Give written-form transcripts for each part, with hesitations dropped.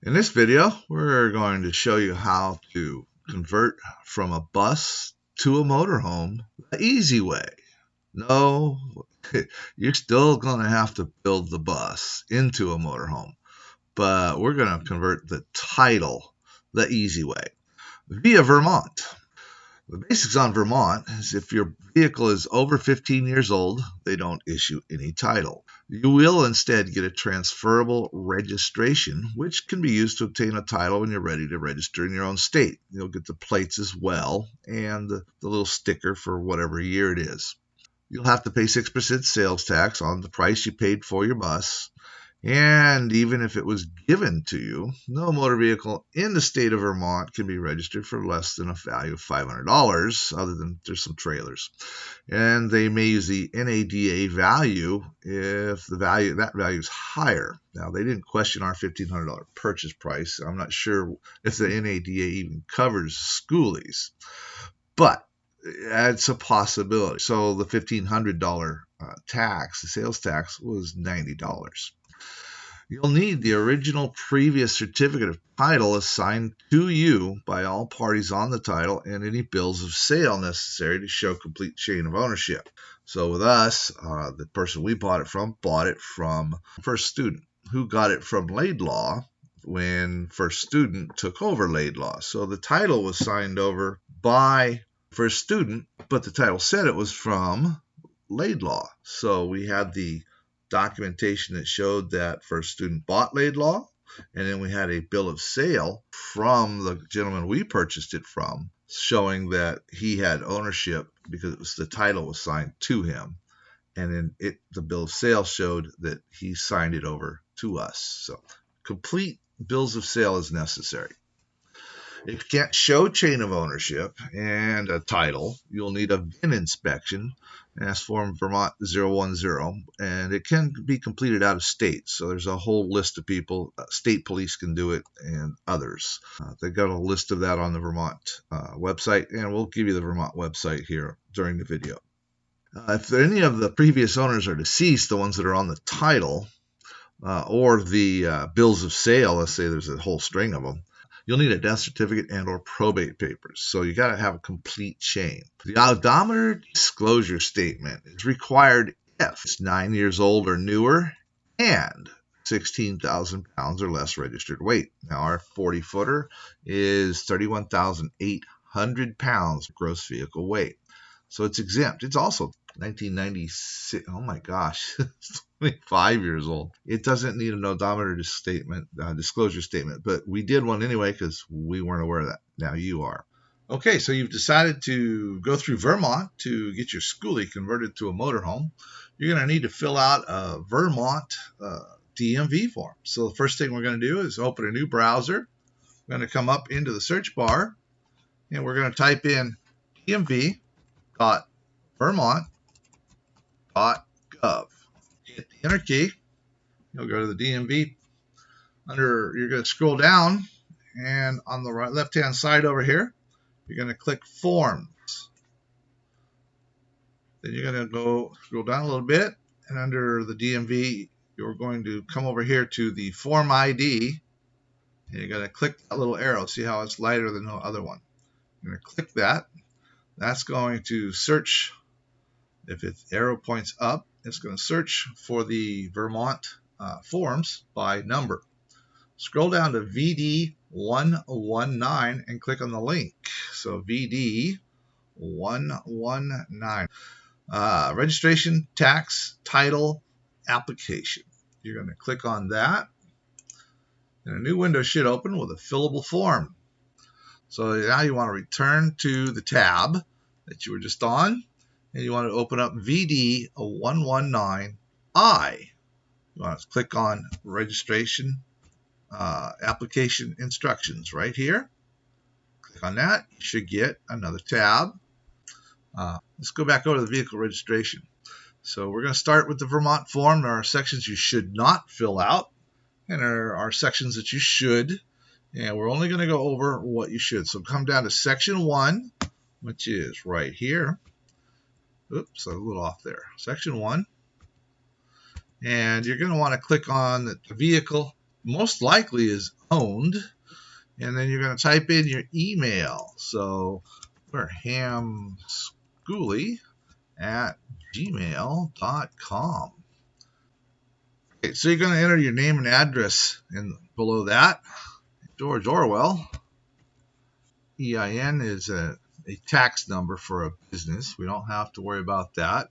In this video, we're going to show you how to convert from a bus to a motorhome the easy way. No, you're still going to have to build the bus into a motorhome, but we're going to convert the title the easy way via Vermont. The basics on Vermont is if your vehicle is over 15 years old, they don't issue any title. You will instead get a transferable registration, which can be used to obtain a title when you're ready to register in your own state. You'll get the plates as well and the little sticker for whatever year it is. You'll have to pay 6% sales tax on the price you paid for your bus. And even if it was given to you, no motor vehicle in the state of Vermont can be registered for less than a value of $500, other than there's some trailers. And they may use the NADA value if that value is higher. Now, they didn't question our $1,500 purchase price. I'm not sure if the NADA even covers schoolies, but it's a possibility. So the $1,500 tax, the sales tax, was $90. You'll need the original previous certificate of title assigned to you by all parties on the title and any bills of sale necessary to show complete chain of ownership. So with us, the person we bought it from First Student, who got it from Laidlaw when First Student took over Laidlaw. So the title was signed over by First Student, but the title said it was from Laidlaw. So we had the documentation that showed that First Student bought Laidlaw, and then we had a bill of sale from the gentleman we purchased it from showing that he had ownership because the title was signed to him, and then the bill of sale showed that he signed it over to us. So complete bills of sale is necessary. If you can't show chain of ownership and a title, you'll need a VIN inspection, as Form Vermont 010, and it can be completed out of state. So there's a whole list of people. State police can do it, and others. They've got a list of that on the Vermont website, and we'll give you the Vermont website here during the video. If any of the previous owners are deceased, the ones that are on the title, or the bills of sale, let's say there's a whole string of them, you'll need a death certificate and or probate papers. So you got to have a complete chain. The odometer disclosure statement is required if it's 9 years old or newer and 16,000 pounds or less registered weight. Now our 40-footer is 31,800 pounds gross vehicle weight. So it's exempt. It's also 1996. Oh my gosh, it's 25 years old. It doesn't need an odometer disclosure statement, but we did one anyway because we weren't aware of that. Now you are. Okay, so you've decided to go through Vermont to get your schoolie converted to a motorhome. You're going to need to fill out a Vermont DMV form. So the first thing we're going to do is open a new browser. We're going to come up into the search bar, and we're going to type in dmv.vermont.gov. Hit the enter key. You'll go to the DMV. You're going to scroll down, and on the left-hand side over here, you're going to click Forms. Then you're going to scroll down a little bit, and under the DMV, you're going to come over here to the Form ID, and you're going to click that little arrow. See how it's lighter than the other one? You're going to click that. That's going to search. If its arrow points up, it's going to search for the Vermont forms by number. Scroll down to VD119 and click on the link. So VD119. Registration, tax, title, application. You're going to click on that, and a new window should open with a fillable form. So now you want to return to the tab that you were just on, and you want to open up VD119I. You want to click on registration, application instructions right here. Click on that. You should get another tab. Let's go back over to the vehicle registration. So we're going to start with the Vermont form. There are sections you should not fill out, and there are sections that you should. And we're only going to go over what you should. So come down to Section 1, which is right here. Oops, a little off there. Section 1. And you're going to want to click on the vehicle most likely is owned. And then you're going to type in your email. So we're hamschooly@gmail.com. Okay, so you're going to enter your name and address in below that. George Orwell. EIN is a tax number for a business. We don't have to worry about that.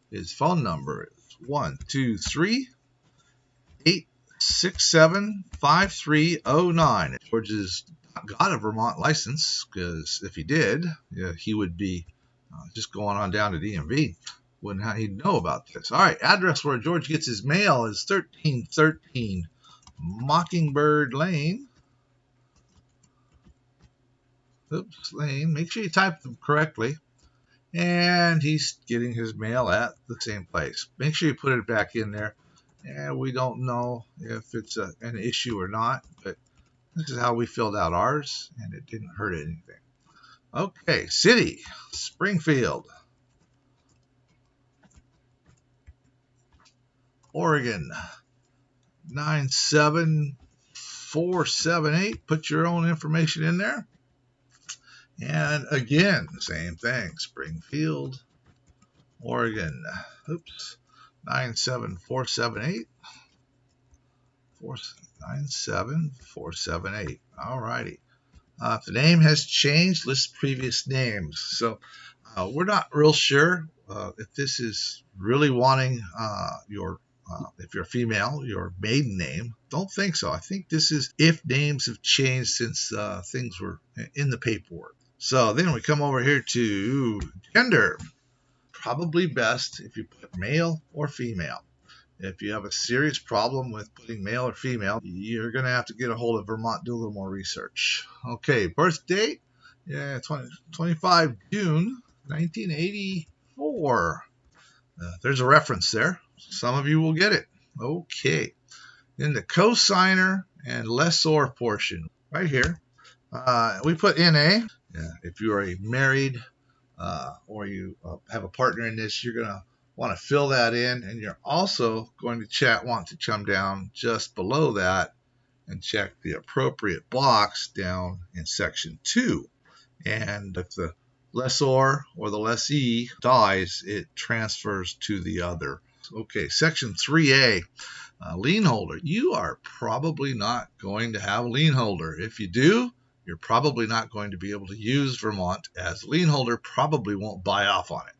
His phone number is 123-867-5309. George has got a Vermont license, because if he did, he would be just going on down to DMV. Wouldn't he'd know about this. All right, address where George gets his mail is 1313 Mockingbird Lane. Lane. Make sure you type them correctly. And he's getting his mail at the same place. Make sure you put it back in there. And we don't know if it's an issue or not, but this is how we filled out ours, and it didn't hurt anything. Okay, city, Springfield, Oregon, 97478. Put your own information in there. And again, same thing, Springfield, Oregon. 97478. 97478. All righty. If the name has changed, list previous names. So we're not real sure if this is really wanting if you're a female, your maiden name. Don't think so. I think this is if names have changed since things were in the paperwork. So then we come over here to gender. Probably best if you put male or female. If you have a serious problem with putting male or female, you're going to have to get a hold of Vermont, do a little more research. Okay, birth date, 25 June 1984. There's a reference there. Some of you will get it. Okay. Then the cosigner and lessor portion right here. We put NA. If you are married or you have a partner in this, you're going to want to fill that in, and you're also going to want to come down just below that and check the appropriate box down in section 2. And if the lessor or the lessee dies, it transfers to the other. Okay, section 3A, lien holder. You are probably not going to have a lien holder. If you do, you're probably not going to be able to use Vermont, as lien holder probably won't buy off on it.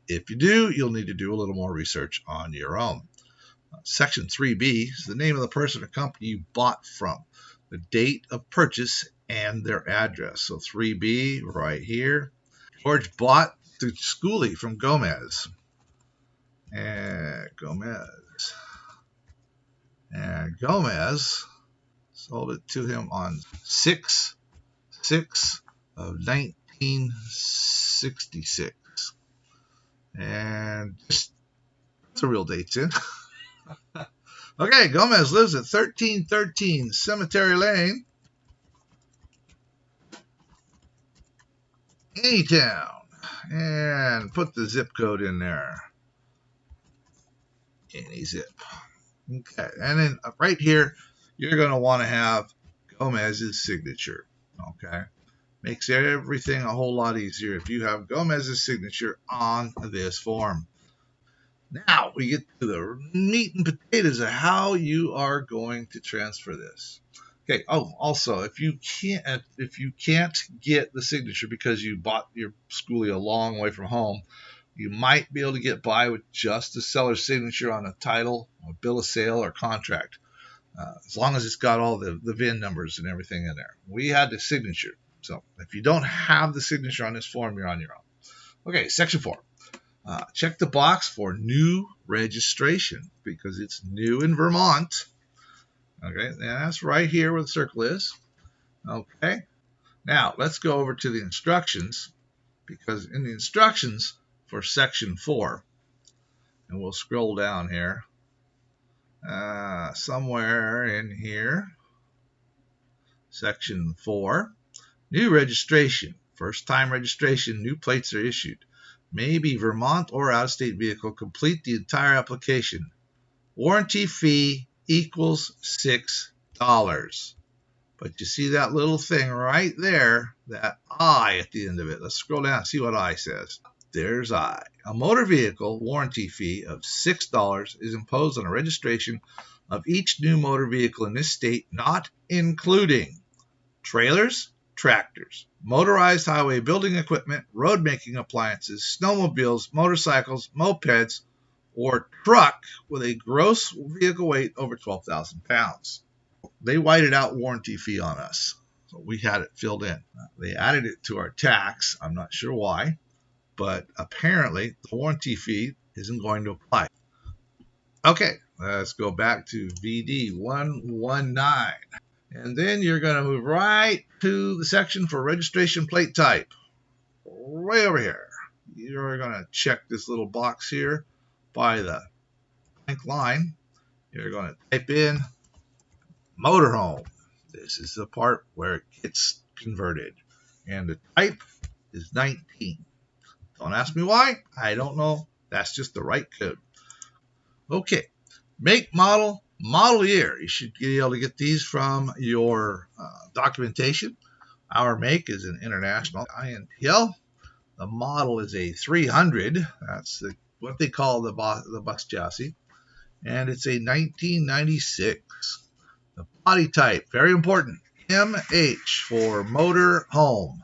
If you do, you'll need to do a little more research on your own. Section 3B is the name of the person or company you bought from, the date of purchase, and their address. So 3B right here. George bought the schoolie from Gomez. And Gomez sold it to him on 6/6 of 1966. And just the real dates in. Okay, Gomez lives at 1313 Cemetery Lane, Anytown. And put the zip code in there. Any zip. Okay, and then right here, you're going to want to have Gomez's signature. Okay, makes everything a whole lot easier if you have Gomez's signature on this form. Now we get to the meat and potatoes of how you are going to transfer this. Okay. Oh, also, if you can't get the signature because you bought your schoolie a long way from home, you might be able to get by with just the seller's signature on a title, or bill of sale, or contract, as long as it's got all the VIN numbers and everything in there. We had the signature. So if you don't have the signature on this form, you're on your own. Okay, section 4. Check the box for new registration, because it's new in Vermont. Okay, and that's right here where the circle is. Okay, now let's go over to the instructions, because in the instructions for section 4, and we'll scroll down here, somewhere in here, section 4, new registration, first time registration, new plates are issued. May be Vermont or out-of-state vehicle. Complete the entire application. Warranty fee equals $6. But you see that little thing right there, that I at the end of it. Let's scroll down and see what I says. There's I. A motor vehicle warranty fee of $6 is imposed on a registration of each new motor vehicle in this state, not including trailers, tractors, motorized highway building equipment, road making appliances, snowmobiles, motorcycles, mopeds, or truck with a gross vehicle weight over 12,000 pounds. They whited out warranty fee on us. So we had it filled in. They added it to our tax. I'm not sure why, but apparently the warranty fee isn't going to apply. Okay, let's go back to VD 119. And then you're going to move right to the section for registration plate type. Way over here. You're going to check this little box here by the blank line. You're going to type in Motorhome. This is the part where it gets converted. And the type is 19. Don't ask me why. I don't know. That's just the right code. Okay. Make, model, model year. You should be able to get these from your documentation. Our make is an International INTL. The model is a 300. That's what they call the bus chassis. And it's a 1996. The body type, very important, MH for Motorhome.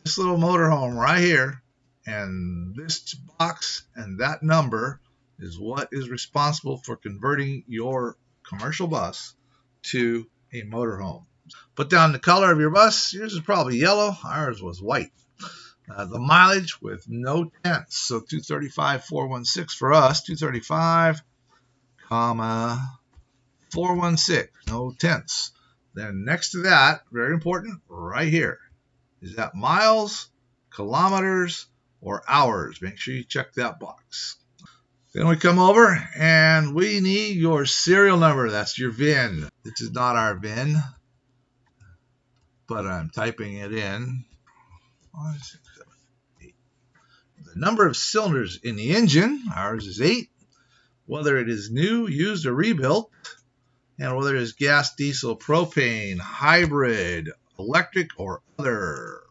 This little Motorhome right here, and this box and that number is what is responsible for converting your commercial bus to a motorhome. Put down the color of your bus. Yours is probably yellow. Ours was white. The mileage with no tenths. So 235,416 for us. 235, 416, no tenths. Then next to that, very important, right here, is that miles, kilometers, or hours. Make sure you check that box. Then we come over and we need your serial number. That's your VIN. This is not our VIN, but I'm typing it in. 5, 6, 7, 8. The number of cylinders in the engine, ours is 8. Whether it is new, used, or rebuilt, and whether it is gas, diesel, propane, hybrid, electric, or other.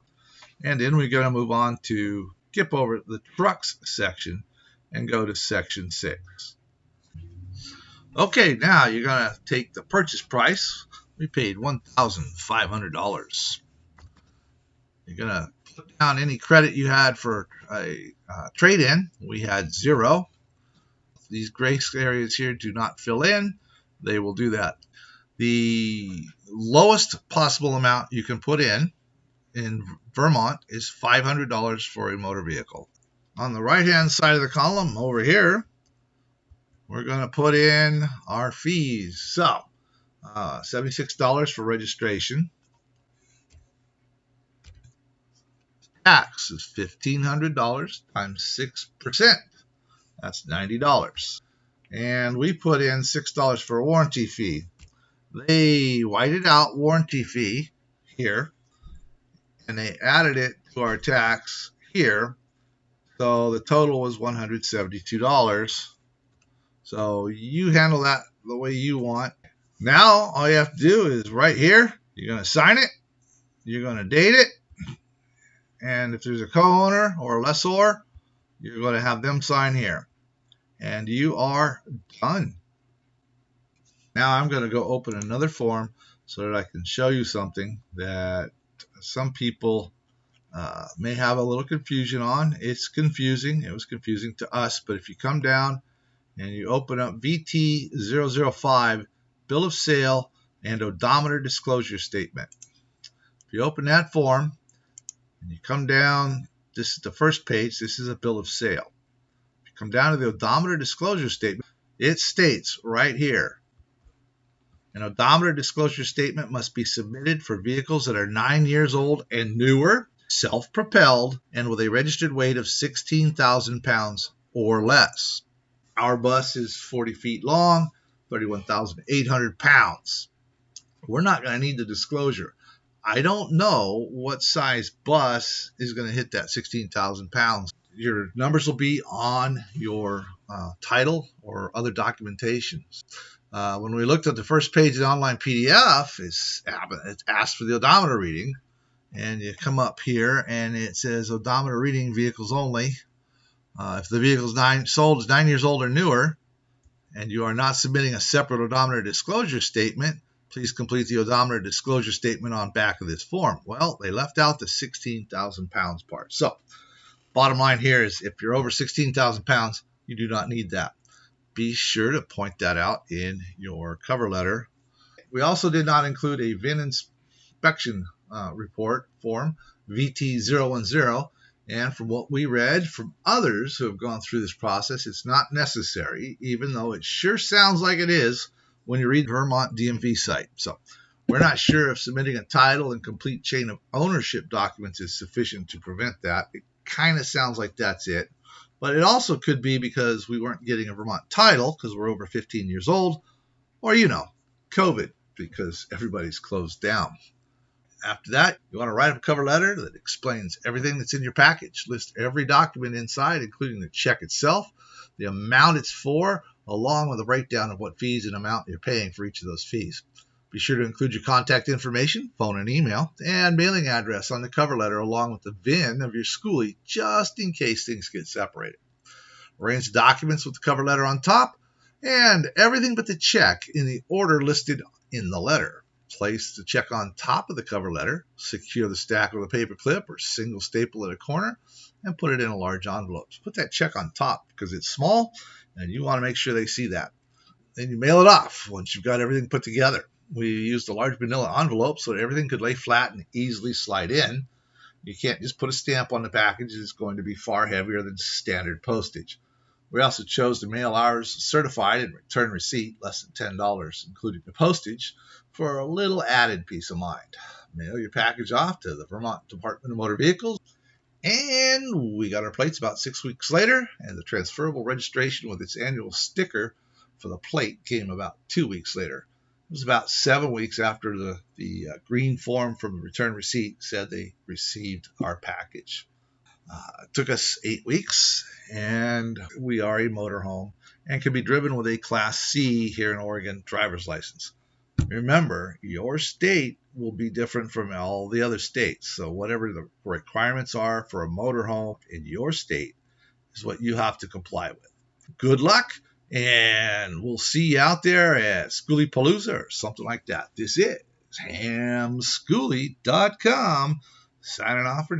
And then we're going to move on to skip over the trucks section and go to section 6. Okay, now you're going to take the purchase price. We paid $1,500. You're going to put down any credit you had for a trade-in. We had 0. These gray areas here do not fill in. They will do that. The lowest possible amount you can put in Vermont is $500 for a motor vehicle. On the right-hand side of the column over here, we're going to put in our fees. So, $76 for registration. Tax is $1,500 times 6%. That's $90. And we put in $6 for a warranty fee. They whited out warranty fee here, and they added it to our tax here. So the total was $172. So you handle that the way you want. Now all you have to do is right here, you're going to sign it, you're going to date it, and if there's a co-owner or a lessor, you're going to have them sign here. And you are done. Now I'm going to go open another form so that I can show you something that some people may have a little confusion on. It's confusing. It was confusing to us. But if you come down and you open up VT005, Bill of Sale and Odometer Disclosure Statement. If you open that form and you come down, this is the first page. This is a Bill of Sale. Come down to the odometer disclosure statement. It states right here, an odometer disclosure statement must be submitted for vehicles that are 9 years old and newer, self-propelled, and with a registered weight of 16,000 pounds or less. Our bus is 40 feet long, 31,800 pounds. We're not going to need the disclosure. I don't know what size bus is going to hit that 16,000 pounds. Your numbers will be on your title or other documentation. When we looked at the first page of the online PDF, it's asked for the odometer reading, and you come up here and it says odometer reading vehicles only. If the vehicle is sold is 9 years old or newer, and you are not submitting a separate odometer disclosure statement, please complete the odometer disclosure statement on back of this form. Well, they left out the 16,000 pounds part. So, bottom line here is if you're over 16,000 pounds, you do not need that. Be sure to point that out in your cover letter. We also did not include a VIN inspection report form, VT010, and from what we read from others who have gone through this process, it's not necessary, even though it sure sounds like it is when you read the Vermont DMV site. So we're not sure if submitting a title and complete chain of ownership documents is sufficient to prevent that. It kind of sounds like that's it. But it also could be because we weren't getting a Vermont title because we're over 15 years old, or, COVID, because everybody's closed down. After that, you want to write up a cover letter that explains everything that's in your package. List every document inside, including the check itself, the amount it's for, along with a breakdown of what fees and amount you're paying for each of those fees. Be sure to include your contact information, phone and email, and mailing address on the cover letter, along with the VIN of your schoolie, just in case things get separated. Arrange the documents with the cover letter on top, and everything but the check in the order listed in the letter. Place the check on top of the cover letter, secure the stack with a paper clip or single staple at a corner, and put it in a large envelope. Put that check on top because it's small, and you want to make sure they see that. Then you mail it off once you've got everything put together. We used a large manila envelope so that everything could lay flat and easily slide in. You can't just put a stamp on the package. It's going to be far heavier than standard postage. We also chose to mail ours certified and return receipt, less than $10, including the postage, for a little added peace of mind. Mail your package off to the Vermont Department of Motor Vehicles, and we got our plates about 6 weeks later, and the transferable registration with its annual sticker for the plate came about 2 weeks later. It was about 7 weeks after the green form from the return receipt said they received our package. It took us 8 weeks, and we are a motorhome and can be driven with a Class C here in Oregon driver's license. Remember, your state will be different from all the other states, so whatever the requirements are for a motorhome in your state is what you have to comply with. Good luck, and we'll see you out there at Schoolie Palooza or something like that. This is hamschoolie.com signing off for